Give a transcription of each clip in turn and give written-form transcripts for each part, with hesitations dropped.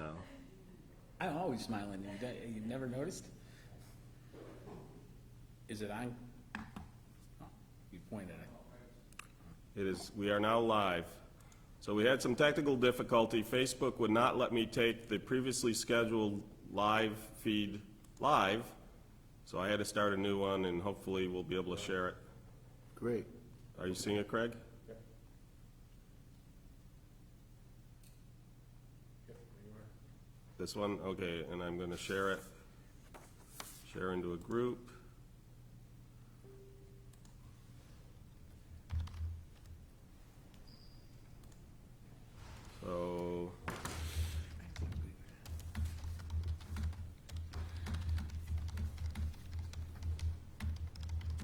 now. I'm always smiling. You never noticed? Is it on? Oh, you pointed at it. It is, we are now live. So we had some technical difficulty. Facebook would not let me take the previously scheduled live feed live, so I had to start a new one, and hopefully we'll be able to share it. Great. Are you seeing it, Craig? This one? Okay, and I'm going to share it. Share into a group. So,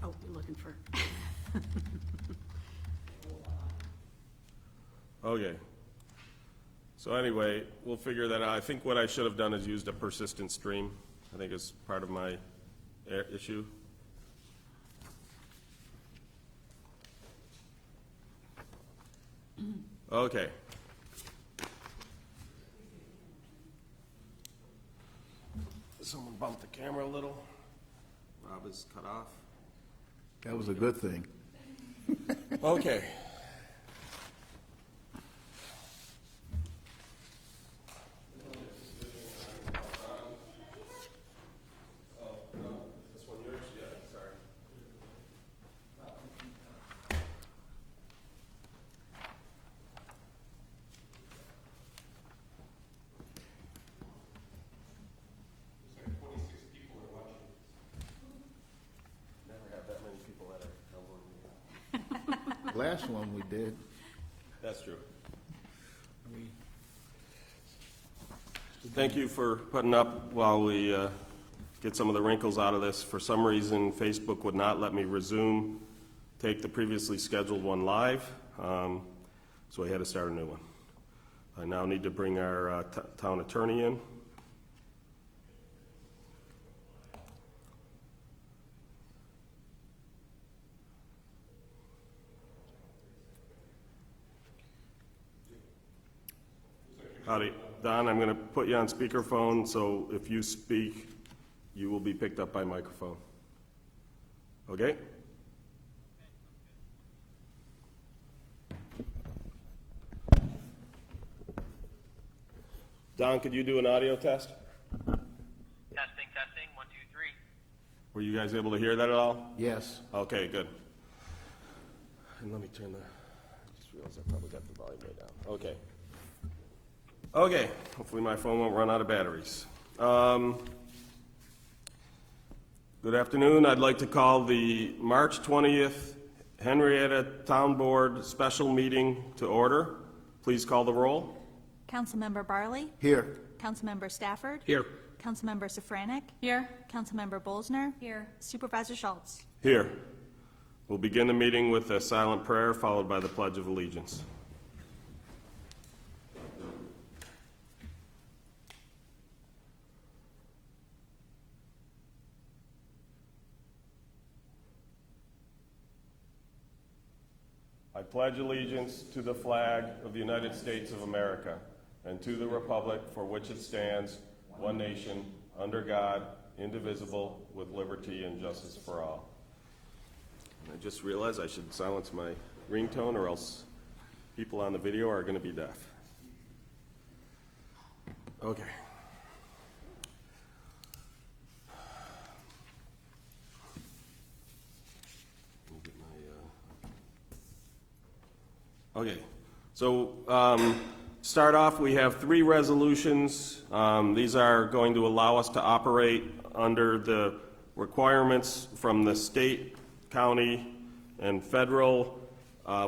Oh, you're looking for, okay. So anyway, we'll figure that out. I think what I should have done is used a persistent stream. I think it's part of my issue. Okay. Someone bumped the camera a little. Rob is cut off. That was a good thing. Okay. Last one we did. That's true. Thank you for putting up while we get some of the wrinkles out of this. For some reason, Facebook would not let me resume, take the previously scheduled one live, so I had to start a new one. I now need to bring our town attorney in. Howdy. Don, I'm going to put you on speakerphone, so if you speak, you will be picked up by microphone. Okay? Don, could you do an audio test? Testing, 1, 2, 3. Were you guys able to hear that at all? Yes. Okay, good. And let me turn the, I just realized I probably got the volume way down. Okay. Okay, hopefully my phone won't run out of batteries. Good afternoon. I'd like to call the March 20th Henrietta Town Board special meeting to order. Please call the roll. Councilmember Barley? Here. Councilmember Stafford? Here. Councilmember Safranek? here, Councilmember Bolzner? Here. Supervisor Schultz? Here. We'll begin the meeting with a silent prayer followed by the Pledge of Allegiance. I pledge allegiance to the flag of the United States of America and to the republic for which it stands, one nation, under God, indivisible, with liberty and justice for all. And I just realized I should silence my ringtone or else people on the video are going to be deaf. Okay. Okay, so start off, we have 3 resolutions. These are going to allow us to operate under the requirements from the state, county, and federal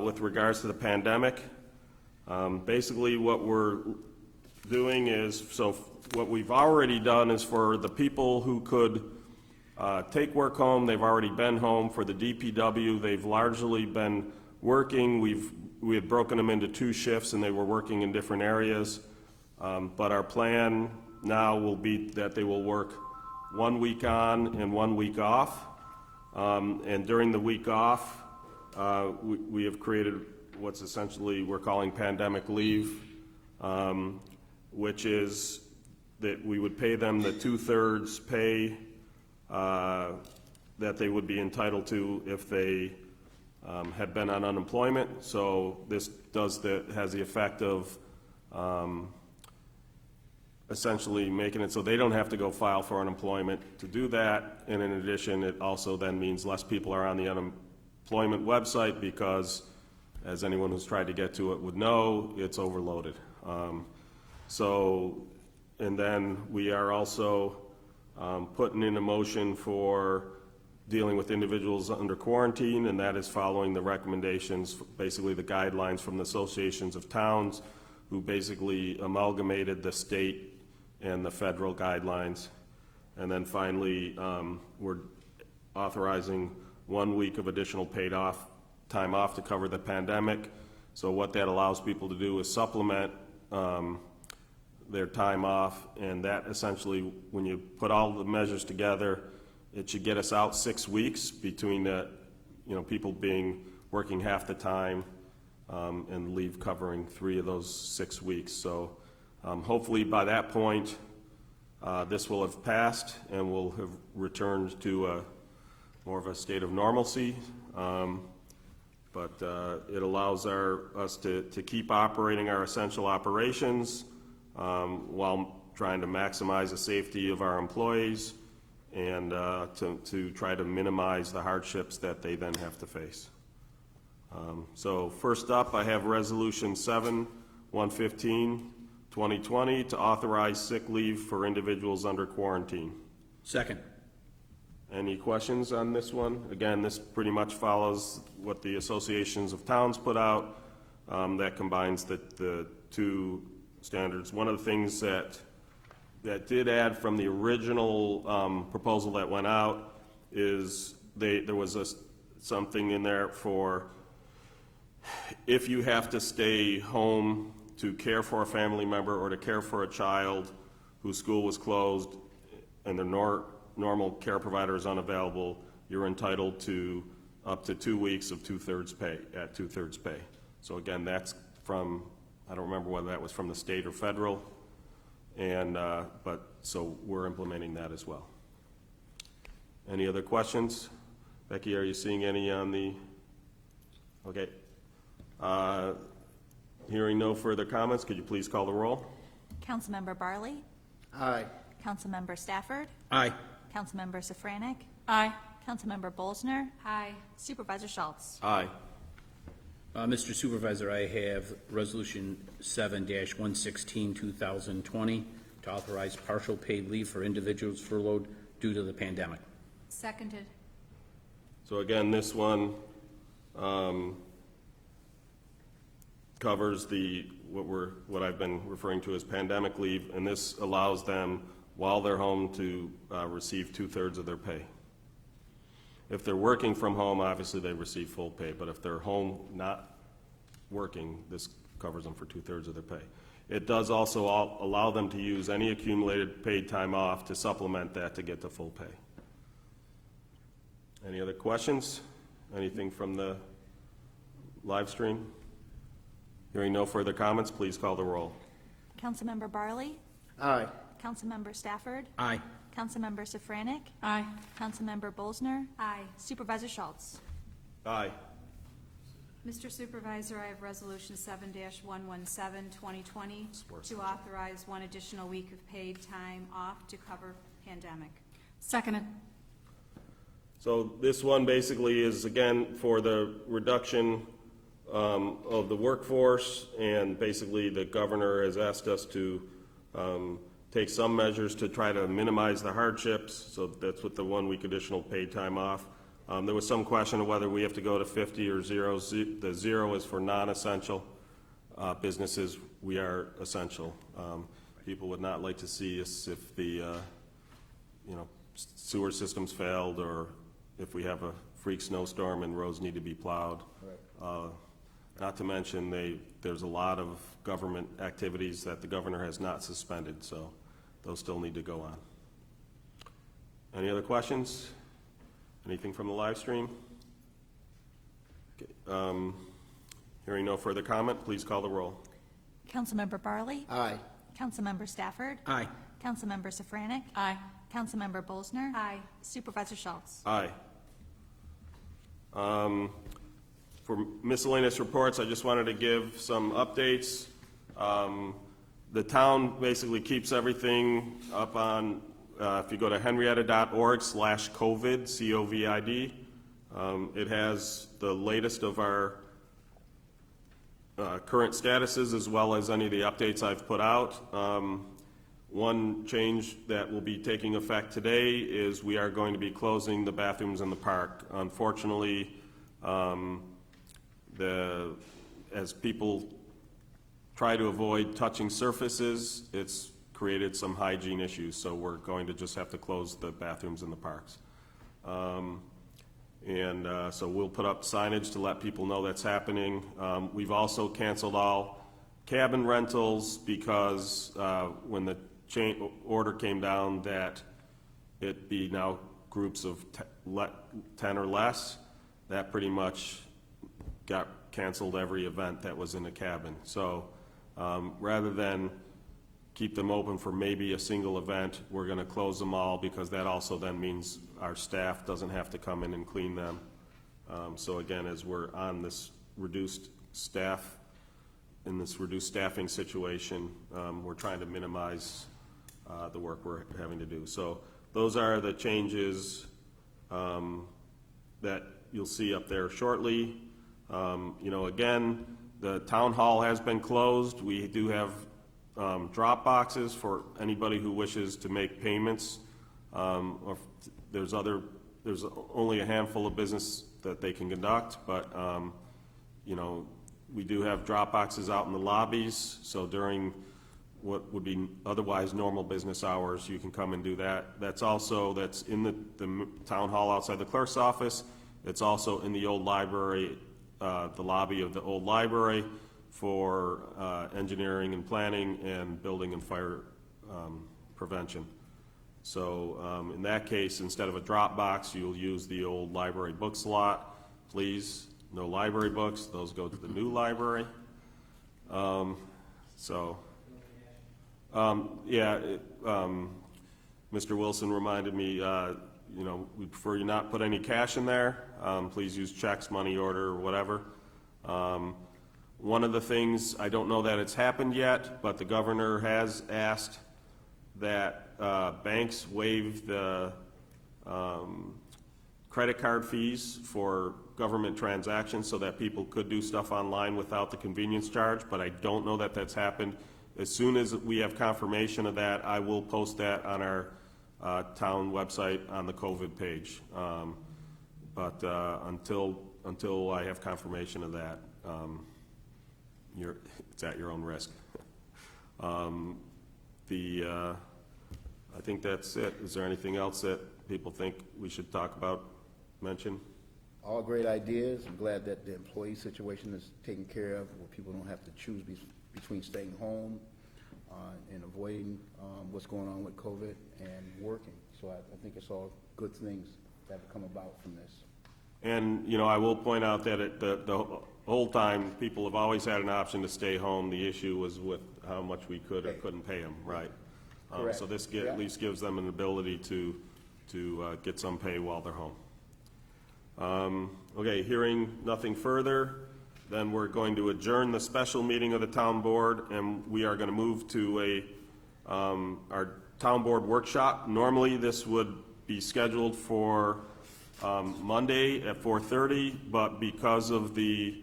with regards to the pandemic. Basically, what we're doing is, so what we've already done is for the people who could take work home, they've already been home. For the DPW, they've largely been working. We had broken them into 2 shifts and they were working in different areas. But our plan now will be that they will work 1 week on and 1 week off. And during the week off, we have created what's essentially we're calling pandemic leave. which is that we would pay them the 2/3 pay that they would be entitled to if they had been on unemployment. So this has the effect of essentially making it so they don't have to go file for unemployment to do that. And in addition, it also then means less people are on the unemployment website because, as anyone who's tried to get to it would know, it's overloaded. And then we are also putting in a motion for dealing with individuals under quarantine, and that is following the recommendations, basically the guidelines from the associations of towns, who basically amalgamated the state and the federal guidelines. And then finally, we're authorizing 1 week of additional time off to cover the pandemic. So what that allows people to do is supplement their time off, and that essentially, when you put all the measures together, it should get us out 6 weeks between the, people working half the time and leave covering 3 of those 6 weeks. So hopefully by that point, this will have passed and we'll have returned to more of a state of normalcy. But it allows us to keep operating our essential operations while trying to maximize the safety of our employees and to try to minimize the hardships that they then have to face. So first up, I have Resolution 7/115/2020 to authorize sick leave for individuals under quarantine. Second. Any questions on this one? Again, this pretty much follows what the associations of towns put out. That combines the two standards. One of the things that did add from the original proposal that went out is there was something in there for if you have to stay home to care for a family member or to care for a child whose school was closed and the normal care provider is unavailable, you're entitled to up to 2 weeks of 2/3 pay, at 2/3 pay. So again, that's from, I don't remember whether that was from the state or federal, so we're implementing that as well. Any other questions? Becky, are you seeing any on the, okay. Hearing no further comments, could you please call the roll? Councilmember Barley? Aye. Councilmember Stafford? Aye. Councilmember Safranek? Aye. Councilmember Bolzner? Aye. Supervisor Schultz? Aye. Mr. Supervisor, I have Resolution 7-116/2020 to authorize partial paid leave for individuals furloughed due to the pandemic. Seconded. So again, this one covers what I've been referring to as pandemic leave, and this allows them, while they're home, to receive 2/3 of their pay. If they're working from home, obviously they receive full pay, but if they're home not working, this covers them for 2/3 of their pay. It does also allow them to use any accumulated paid time off to supplement that to get to full pay. Any other questions? Anything from the live stream? Hearing no further comments, please call the roll. Councilmember Barley? Aye. Councilmember Stafford? Aye. Councilmember Safranek? Aye. Councilmember Bolzner? Aye. Supervisor Schultz? Aye. Mr. Supervisor, I have Resolution 7-117/2020 to authorize 1 additional week of paid time off to cover pandemic. Seconded. So this one basically is, again, for the reduction of the workforce, and basically the governor has asked us to take some measures to try to minimize the hardships, so that's with the 1 week additional paid time off. There was some question of whether we have to go to 50 or 0. The 0 is for non-essential businesses. We are essential. People would not like to see us if the sewer systems failed, or if we have a freak snowstorm and roads need to be plowed. Not to mention there's a lot of government activities that the governor has not suspended, so those still need to go on. Any other questions? Anything from the live stream? Okay, hearing no further comment, please call the roll. Councilmember Barley? Aye. Councilmember Stafford. Aye. Councilmember Safranek. Aye. Councilmember Bolzner. Aye. Supervisor Schultz. Aye. For miscellaneous reports, I just wanted to give some updates. The town basically keeps everything up on, if you go to henrietta.org/COVID, COVID, it has the latest of our current statuses as well as any of the updates I've put out. One change that will be taking effect today is we are going to be closing the bathrooms in the park. Unfortunately, as people try to avoid touching surfaces, it's created some hygiene issues, so we're going to just have to close the bathrooms in the parks. So we'll put up signage to let people know that's happening. We've also canceled all cabin rentals because when the order came down that it be now groups of 10 or less, that pretty much got canceled every event that was in a cabin. So rather than keep them open for maybe a single event, we're going to close them all because that also then means our staff doesn't have to come in and clean them. So again, as we're on this reduced staff, in this reduced staffing situation, we're trying to minimize the work we're having to do. So those are the changes that you'll see up there shortly. Again, the town hall has been closed. We do have drop boxes for anybody who wishes to make payments. There's only a handful of business that they can conduct, but we do have drop boxes out in the lobbies, so during what would be otherwise normal business hours, you can come and do that. That's in the town hall outside the clerk's office. It's also in the old library, the lobby of the old library for engineering and planning and building and fire prevention. So in that case, instead of a drop box, you'll use the old library book slot. Please, no library books. Those go to the new library. Mr. Wilson reminded me, we prefer you not put any cash in there. Please use checks, money order, or whatever. One of the things, I don't know that it's happened yet, but the governor has asked that banks waive the credit card fees for government transactions so that people could do stuff online without the convenience charge, but I don't know that that's happened. As soon as we have confirmation of that, I will post that on our town website on the COVID page. But until I have confirmation of that, it's at your own risk. I think that's it. Is there anything else that people think we should talk about, mention? All great ideas. I'm glad that the employee situation is taken care of, where people don't have to choose between staying home and avoiding what's going on with COVID and working. So I think it's all good things that have come about from this. And, I will point out that the whole time, people have always had an option to stay home. The issue was with how much we could or couldn't pay them, right? Correct. So this at least gives them an ability to get some pay while they're home. Okay, hearing nothing further, then we're going to adjourn the special meeting of the town board, and we are going to move to our town board workshop. Normally, this would be scheduled for Monday at 4:30, but because of the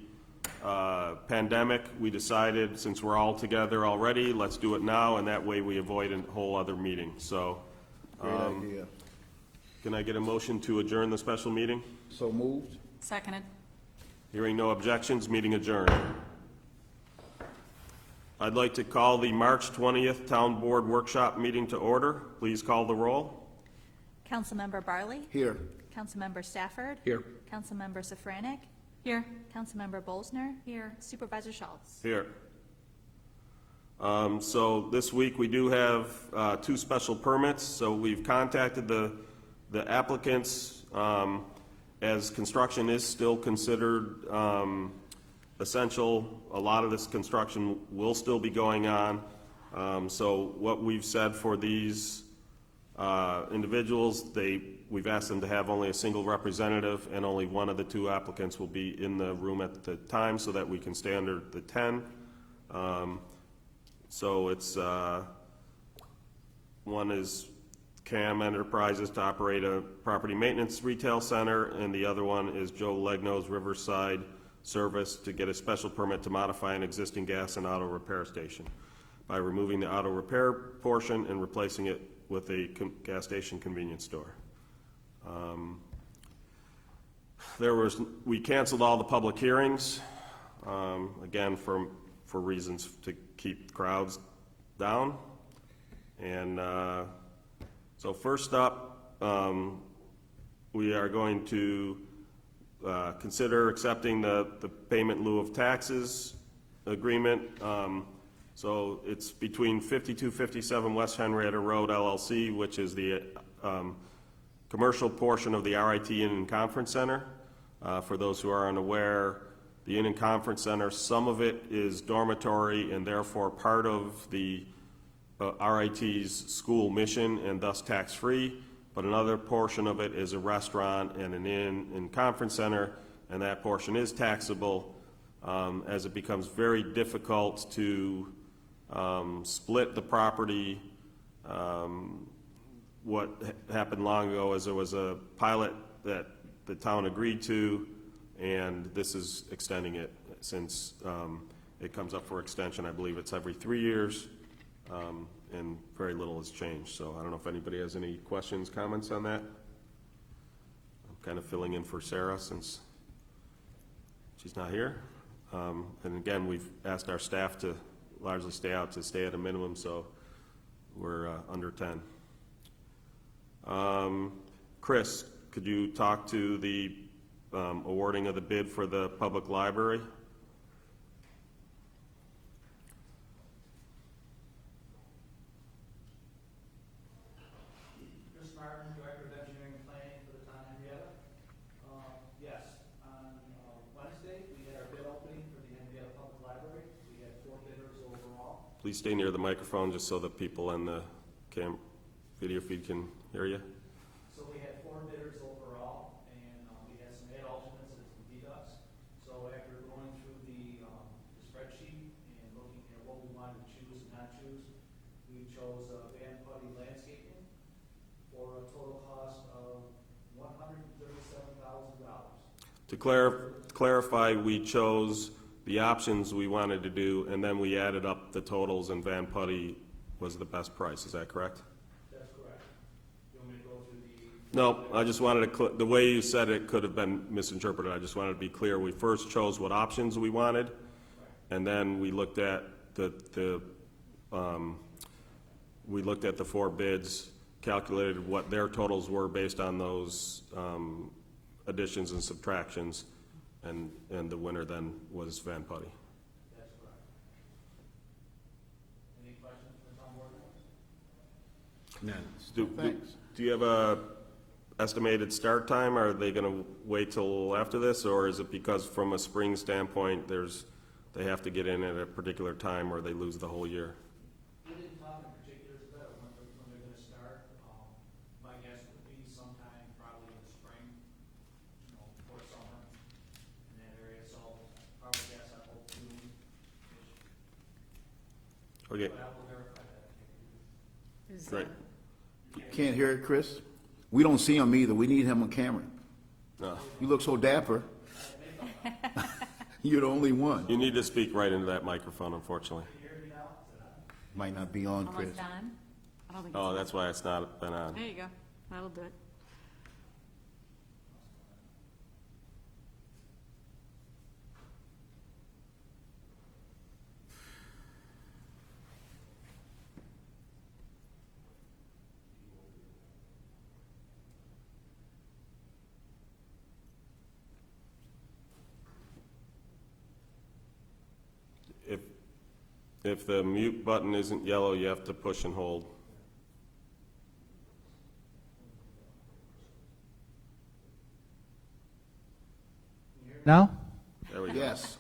pandemic, we decided, since we're all together already, let's do it now, and that way we avoid a whole other meeting. So, Great idea. can I get a motion to adjourn the special meeting? So moved. Seconded. Hearing no objections, meeting adjourned. I'd like to call the March 20th Town Board Workshop meeting to order. Please call the roll. Councilmember Barley. Here. Councilmember Stafford. Here. Councilmember Safranek. Here. Councilmember Bolzner. Here. Supervisor Schultz. Here. So this week we do have 2 special permits. So we've contacted the applicants, as construction is still considered essential. A lot of this construction will still be going on. So what we've said for these individuals, we've asked them to have only a single representative, and only one of the two applicants will be in the room at the time so that we can stay under the 10. So it's, one is CAM Enterprises to operate a property maintenance retail center, and the other one is Joe Legno's Riverside Service to get a special permit to modify an existing gas and auto repair station by removing the auto repair portion and replacing it with a gas station convenience store. We canceled all the public hearings, again, for reasons to keep crowds down. And so first up, we are going to consider accepting the payment in lieu of taxes agreement. So it's between 5257 West Henrietta Road LLC, which is the commercial portion of the RIT Inn and Conference Center. For those who are unaware, the Inn and Conference Center, some of it is dormitory and therefore part of the RIT's school mission and thus tax-free, but another portion of it is a restaurant and an inn and conference center, and that portion is taxable, as it becomes very difficult to split the property. What happened long ago is there was a pilot that the town agreed to, and this is extending it since it comes up for extension. I believe it's every 3 years, and very little has changed. So I don't know if anybody has any questions, comments on that. I'm kind of filling in for Sarah since she's not here. And again, we've asked our staff to largely stay at a minimum, so we're under 10. Chris, could you talk to the awarding of the bid for the public library? Chris Martin, Director of Engineering and Planning for the town of Henrietta. Yes, on Wednesday, we had our bid opening for the Henrietta Public Library. We had 4 bidders overall. Please stay near the microphone just so that people in the video feed can hear you. So we had 4 bidders overall, and we had some head alternates and some deducts. So after going through the spreadsheet and looking at what we wanted to choose and not choose, we chose Van Putty Landscaping for a total cost of $137,000. To clarify, we chose the options we wanted to do, and then we added up the totals, and Van Putty was the best price. Is that correct? That's correct. You want me to go through the... No, I just wanted to, the way you said it could have been misinterpreted. I just wanted to be clear. We first chose what options we wanted, and then we looked at the 4 bids, calculated what their totals were based on those additions and subtractions, and the winner then was Van Putty. That's correct. Any questions for Tom Morgan? None. Thanks. Do you have a estimated start time? Are they going to wait till after this, or is it because from a spring standpoint, they have to get in at a particular time or they lose the whole year? We didn't talk in particulars about when they're gonna start. My guess would be sometime probably in the spring, before summer in that area, so I would guess I hope June-ish. Okay, But I will verify that. Is, great. Can't hear it, Chris? We don't see him either. We need him on camera. No. You look so dapper. You're the only one. You need to speak right into that microphone, unfortunately. Might not be on, Chris. Almost done. I don't think Oh, it's that's why it's not been on. There you go. That'll do it. If the mute button isn't yellow, you have to push and hold. Now? There we go. Yes.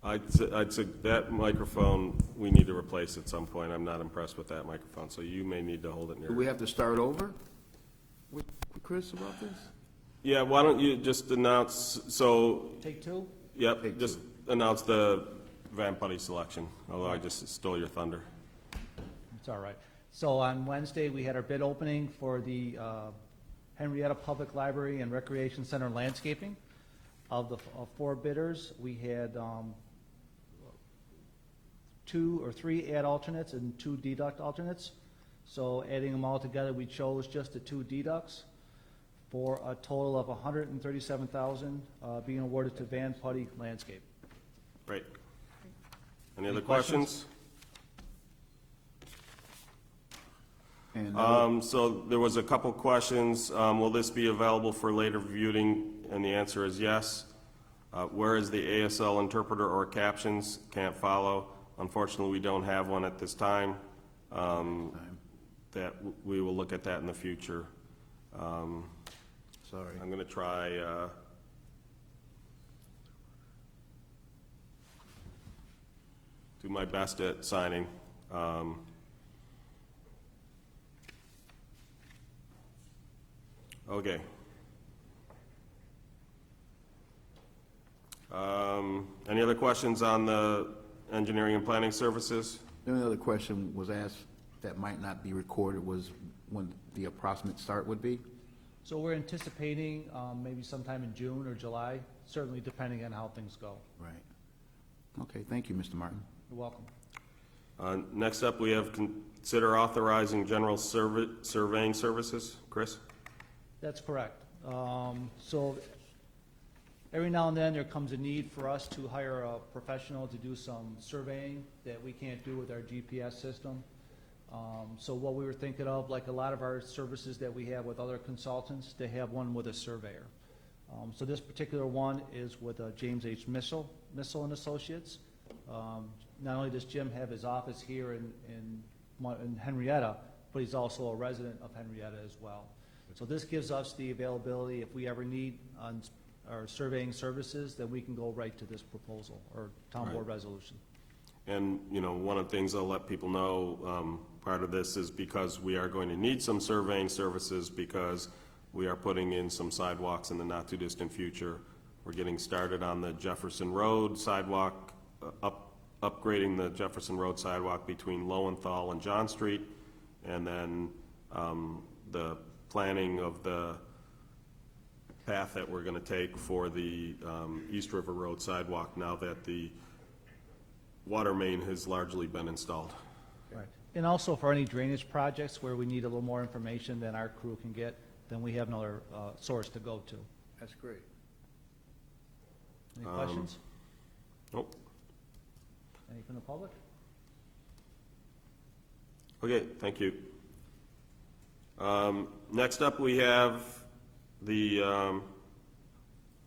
I'd say that microphone, we need to replace at some point. I'm not impressed with that microphone, so you may need to hold it near. Do we have to start over with Chris about this? Yeah, why don't you just announce, so, Take two? yep, just announce the Van Putty selection, although I just stole your thunder. It's all right. So on Wednesday, we had our bid opening for the Henrietta Public Library and Recreation Center landscaping. Of the four bidders, we had 2 or 3 add alternates and 2 deduct alternates. So adding them all together, we chose just the 2 deducts for a total of $137,000 being awarded to Van Putty Landscape. Great. Any other questions? questions? And So there was a couple questions. Will this be available for later viewing? And the answer is yes. Where is the ASL interpreter or captions? Can't follow. Unfortunately, we don't have one at this time. That we will look at that in the future. sorry. I'm going to try. Do my best at signing. Okay. Any other questions on the engineering and planning services? The only other question was asked that might not be recorded was when the approximate start would be? So we're anticipating maybe sometime in June or July, certainly depending on how things go. Right. Okay, thank you, Mr. Martin. You're welcome. Next up, we have consider authorizing general surveying services. Chris? That's correct. So every now and then, there comes a need for us to hire a professional to do some surveying that we can't do with our GPS system. So what we were thinking of, like a lot of our services that we have with other consultants, they have one with a surveyor. So this particular one is with James H. Missel and Associates. Not only does Jim have his office here in Henrietta, but he's also a resident of Henrietta as well. So this gives us the availability, if we ever need our surveying services, then we can go right to this proposal or town board resolution. And, you know, one of the things I'll let people know, part of this is because we are going to need some surveying services because we are putting in some sidewalks in the not-too-distant future. We're getting started on the Jefferson Road sidewalk, upgrading the Jefferson Road sidewalk between Lowenthal and John Street, and then the planning of the path that we're going to take for the East River Road sidewalk now that the water main has largely been installed. Right. And also for any drainage projects where we need a little more information than our crew can get, then we have another source to go to. That's great. Any questions? Nope. Any from the public? Okay, thank you. Next up, we have the,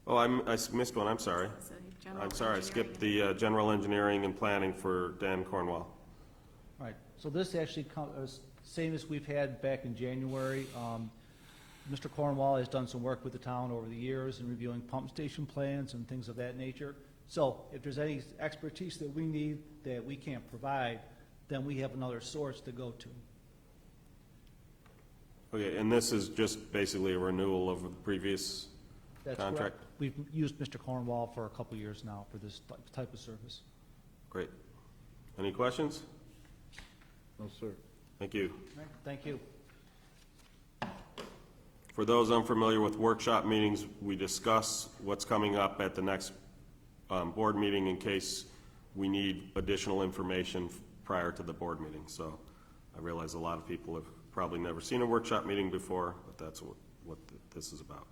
I missed one, I'm sorry. So general I'm sorry, I engineering skipped the general engineering and planning for Dan Cornwall. Right, so this actually comes, same as we've had back in January. Mr. Cornwall has done some work with the town over the years in reviewing pump station plans and things of that nature. So if there's any expertise that we need that we can't provide, then we have another source to go to. Okay, and this is just basically a renewal of the previous That's contract? correct. We've used Mr. Cornwall for a couple of years now for this type of service. Great. Any questions? No, sir. Thank you. All right, thank you. For those unfamiliar with workshop meetings, we discuss what's coming up at the next board meeting in case we need additional information prior to the board meeting. So I realize a lot of people have probably never seen a workshop meeting before, but that's what this is about.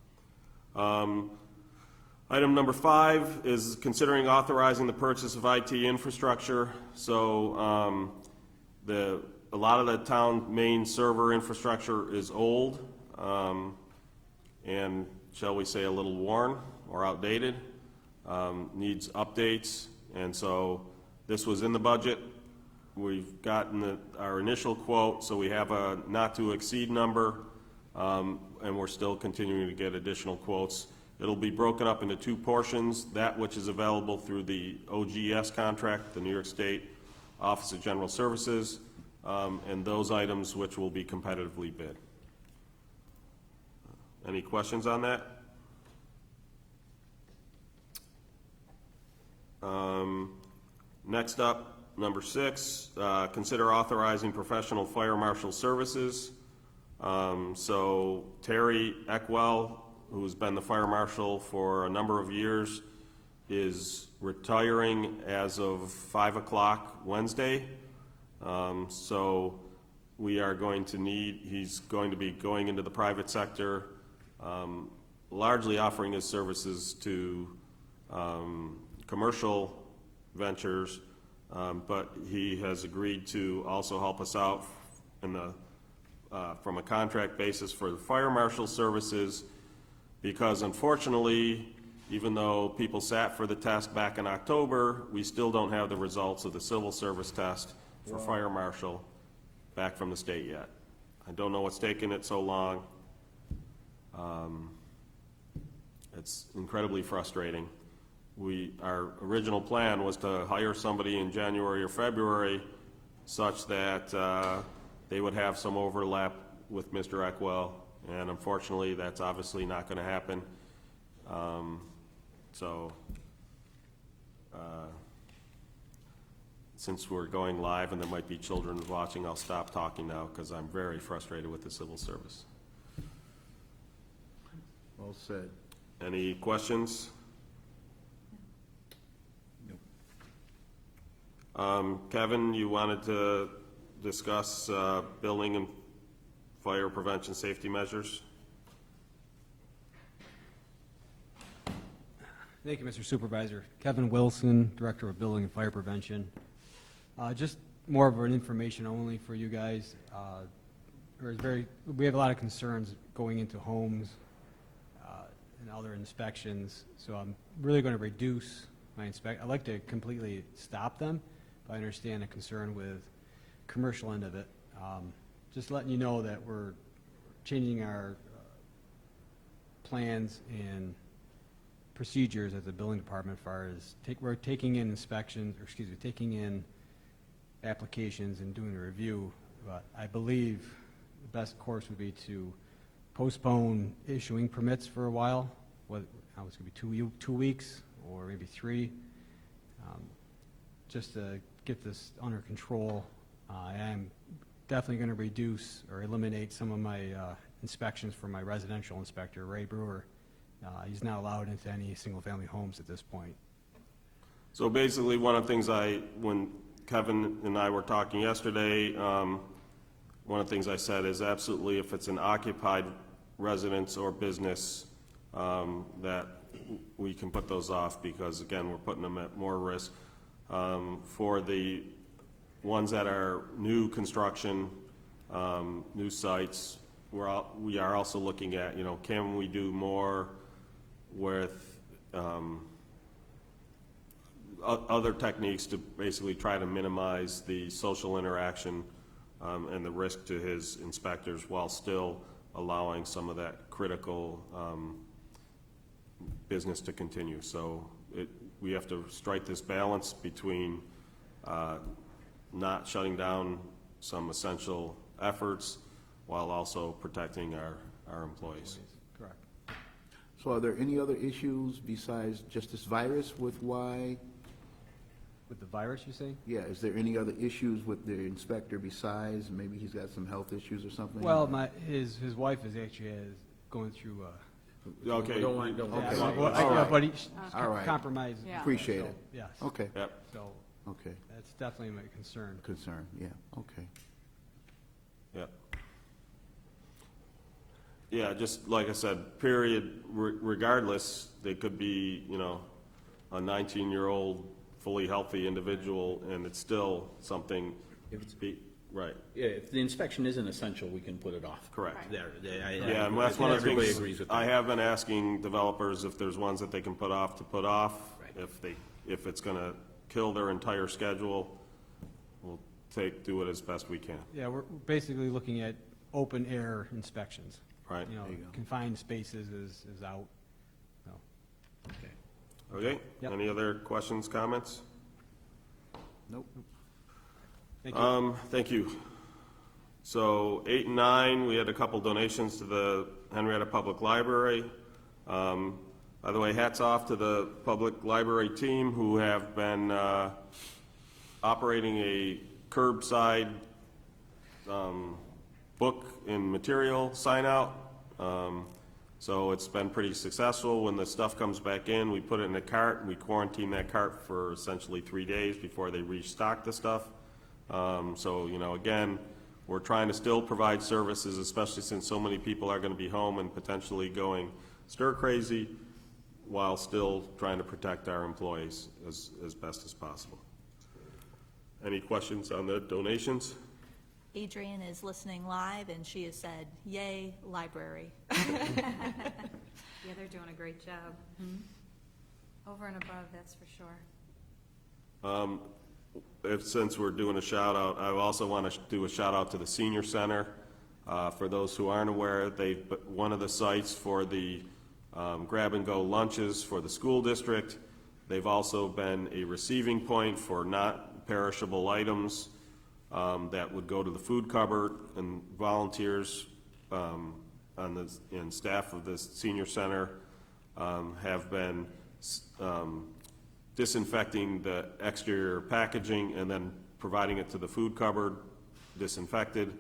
Item number 5 is considering authorizing the purchase of IT infrastructure. So a lot of the town main server infrastructure is old and, shall we say, a little worn or outdated, needs updates, and so this was in the budget. We've gotten our initial quote, so we have a not-to-exceed number, and we're still continuing to get additional quotes. It'll be broken up into two portions, that which is available through the OGS contract, the New York State Office of General Services, and those items which will be competitively bid. Any questions on that? Next up, number 6, consider authorizing professional fire marshal services. So Terry Eckwell, who's been the fire marshal for a number of years, is retiring as of 5 o'clock Wednesday. So we are going to need, he's going to be going into the private sector, largely offering his services to commercial ventures, but he has agreed to also help us out in the, from a contract basis for the fire marshal services, because unfortunately, even though people sat for the test back in October, we still don't have the results of the civil service test for fire marshal back from the state yet. I don't know what's taken it so long. It's incredibly frustrating. Our original plan was to hire somebody in January or February such that they would have some overlap with Mr. Eckwell, and unfortunately, that's obviously not going to happen. Since we're going live and there might be children watching, I'll stop talking now because I'm very frustrated with the civil service. Well said. Any questions? Kevin, you wanted to discuss building and fire prevention safety measures? Thank you, Mr. Supervisor. Kevin Wilson, Director of Building and Fire Prevention. Just more of an information only for you guys. We have a lot of concerns going into homes and other inspections, so I'm really going to reduce my I'd like to completely stop them, but I understand the concern with commercial end of it. Just letting you know that we're changing our plans and procedures at the building department as far as we're taking in taking in applications and doing a review, but I believe the best course would be to postpone issuing permits for a while. It's going to be 2 weeks or maybe 3, just to get this under control. I'm definitely going to reduce or eliminate some of my inspections for my residential inspector, Ray Brewer. He's not allowed into any single-family homes at this point. So basically, one of the things when Kevin and I were talking yesterday, one of the things I said is absolutely if it's an occupied residence or business, that we can put those off because, again, we're putting them at more risk. For the ones that are new construction, new sites, we are also looking at, can we do more with other techniques to basically try to minimize the social interaction and the risk to his inspectors while still allowing some of that critical business to continue. So we have to strike this balance between not shutting down some essential efforts while also protecting our employees. Correct. So are there any other issues besides just this virus with why? With the virus, you say? Yeah, is there any other issues with the inspector besides, maybe he's got some health issues or something? Well, his wife is actually going through Okay. Don't want- but All right. compromised. Yeah. Appreciate it. Yes. Okay, Yep. So okay. that's definitely my concern. Concern, yeah, okay. Yep. Yeah, just like I said, period, regardless, they could be, a 19-year-old fully healthy individual, and it's still something, right, Yeah, if the inspection isn't essential, we can put it off. correct. Yeah, And that's one of the everybody things, agrees with I that. have been asking developers if there's ones that they can put off to put off. Right. If it's gonna kill their entire schedule, we'll do it as best we can. Yeah, we're basically looking at open air inspections. Right. There you go. Confined spaces is out. So Okay? Yep. Any other questions, comments? Nope. Thank you. So 8 and 9, we had a couple donations to the Henrietta Public Library. By the way, hats off to the public library team who have been operating a curbside book and material sign out. So it's been pretty successful. When the stuff comes back in, we put it in a cart, and we quarantine that cart for essentially 3 days before they restock the stuff. So, you know, again, we're trying to still provide services, especially since so many people are going to be home and potentially going stir crazy, while still trying to protect our employees as best as possible. Any questions on the donations? Adrian is listening live, and she has said, yay, library. Yeah, they're doing a great job. Over and above, that's for sure. Since we're doing a shout out, I also want to do a shout out to the Senior Center. For those who aren't aware, one of the sites for the grab and go lunches for the school district. They've also been a receiving point for not perishable items that would go to the food cupboard, and volunteers and staff of the Senior Center have been disinfecting the exterior packaging and then providing it to the food cupboard disinfected,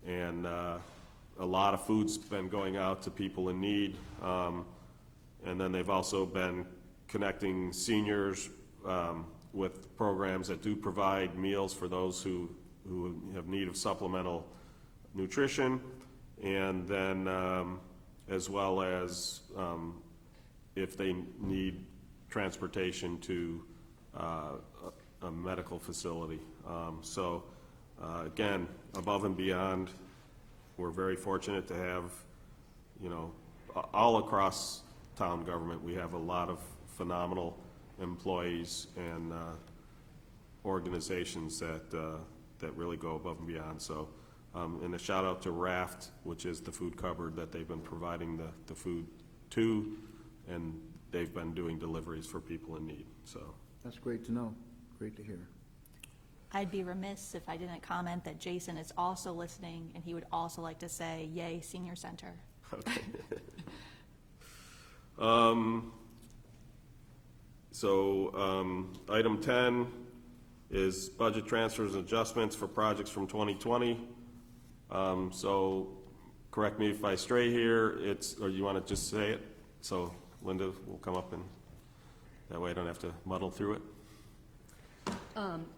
and a lot of food's been going out to people in need. And then they've also been connecting seniors with programs that do provide meals for those who have need of supplemental nutrition, and then as well as if they need transportation to a medical facility. So again, above and beyond, we're very fortunate to have, you know, all across town government, we have a lot of phenomenal employees and organizations that really go above and beyond. So, and a shout out to Raft, which is the food cupboard that they've been providing the food to, and they've been doing deliveries for people in need. So That's great to know. Great to hear. I'd be remiss if I didn't comment that Jason is also listening, and he would also like to say, yay, Senior Center. okay. Item 10 is budget transfers and adjustments for projects from 2020. So correct me if I stray here, or you want to just say it? So Linda will come up, and that way I don't have to muddle through it.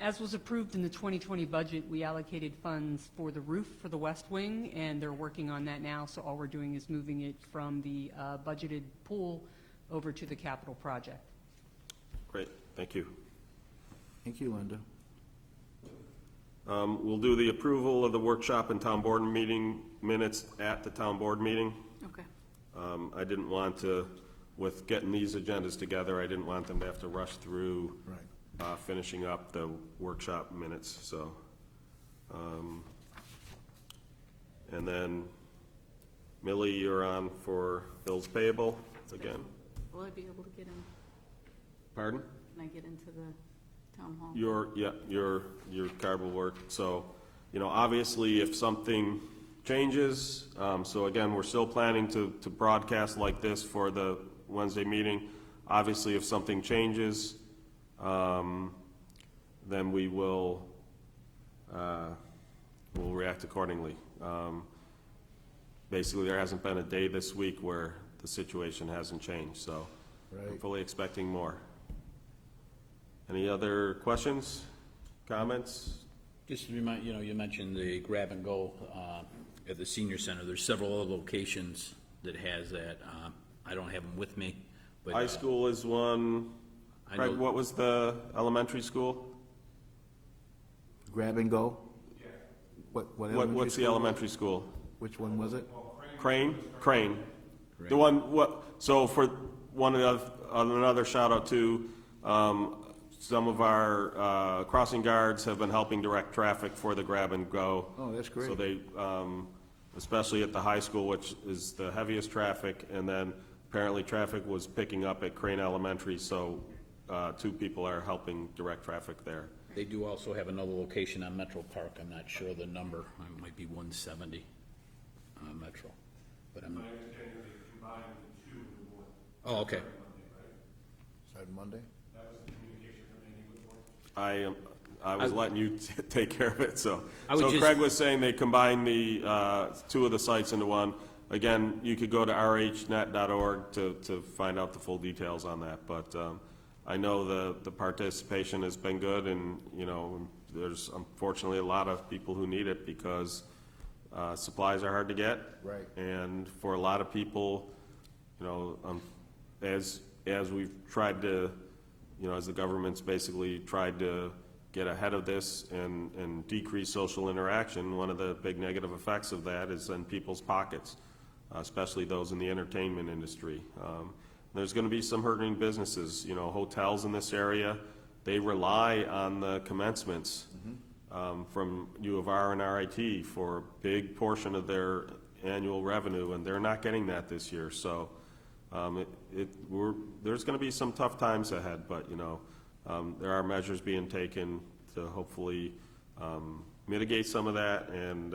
As was approved in the 2020 budget, we allocated funds for the roof for the West Wing, and they're working on that now, so all we're doing is moving it from the budgeted pool over to the capital project. Great, thank you. Thank you, Linda. We'll do the approval of the workshop and town board meeting minutes at the town board meeting. Okay. I didn't want to, with getting these agendas together, I didn't want them to have to rush through finishing up the workshop minutes, so. And then, Millie, you're on for bills payable again. Will I be able to get in, Pardon? can I get into the town hall? Your card will work. So, you know, obviously if something changes, so again, we're still planning to broadcast like this for the Wednesday meeting. Obviously, if something changes, then we will we'll react accordingly. Basically, there hasn't been a day this week where the situation hasn't changed, so I'm fully expecting more. Any other questions, comments? Just to remind, you mentioned the grab and go at the senior center. There's several other locations that has that. I don't have them with me, but High school is one. I Craig, know- what was the elementary school? Grab and go? What elementary What's the school? elementary school? Which one was it? Crane? The one, so for another shout out to, some of our crossing guards have been helping direct traffic for the grab and go. Oh, that's great. So they, especially at the high school, which is the heaviest traffic, and then apparently traffic was picking up at Crane Elementary, so 2 people are helping direct traffic there. They do also have another location on Metro Park. I'm not sure the number. It might be 170 Metro, but I'm. Oh, okay. Starting Monday? I was letting you take care of it, so. I would So just- Craig was saying they combined the 2 of the sites into one. Again, you could go to rhnet.org to find out the full details on that, but I know the participation has been good, and, you know, there's unfortunately a lot of people who need it because supplies are hard to get. Right. And for a lot of people, you know, as we've tried to, you know, as the government's basically tried to get ahead of this and decrease social interaction, one of the big negative effects of that is in people's pockets, especially those in the entertainment industry. There's going to be some hurting businesses, you know, hotels in this area, they rely on the commencements from U of R and RIT for a big portion of their annual revenue, and they're not getting that this year. So there's going to be some tough times ahead, but, you know, there are measures being taken to hopefully mitigate some of that, and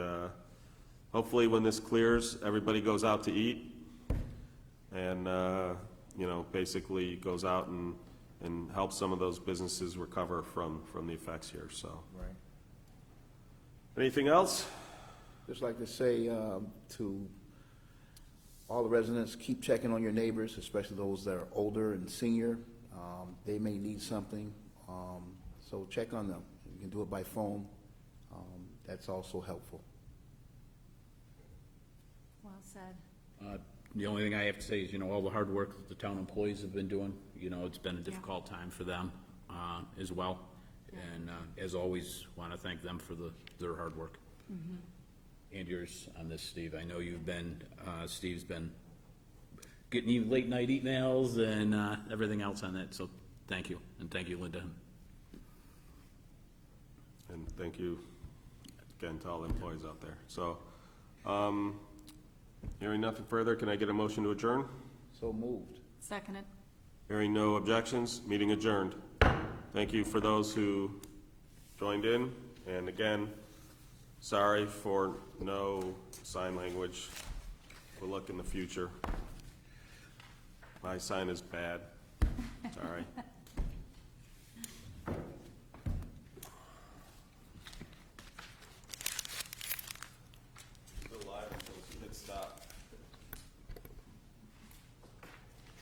hopefully when this clears, everybody goes out to eat and, you know, basically goes out and helps some of those businesses recover from the effects here, so. Right. Anything else? Just like to say to all the residents, keep checking on your neighbors, especially those that are older and senior. They may need something, so check on them. You can do it by phone. That's also helpful. Well said. The only thing I have to say is, you know, all the hard work that the town employees have been doing, you know, it's been a difficult time for them as well. And as always, want to thank them for their hard work. And yours on this, Steve. I know you've been, Steve's been getting you late night emails and everything else on that, so thank you. And thank you, Linda. And thank you again to all the employees out there. So, hearing nothing further, can I get a motion to adjourn? So moved. Seconded. Hearing no objections, meeting adjourned. Thank you for those who joined in, and again, sorry for no sign language. We'll look in the future. My sign is bad. Sorry.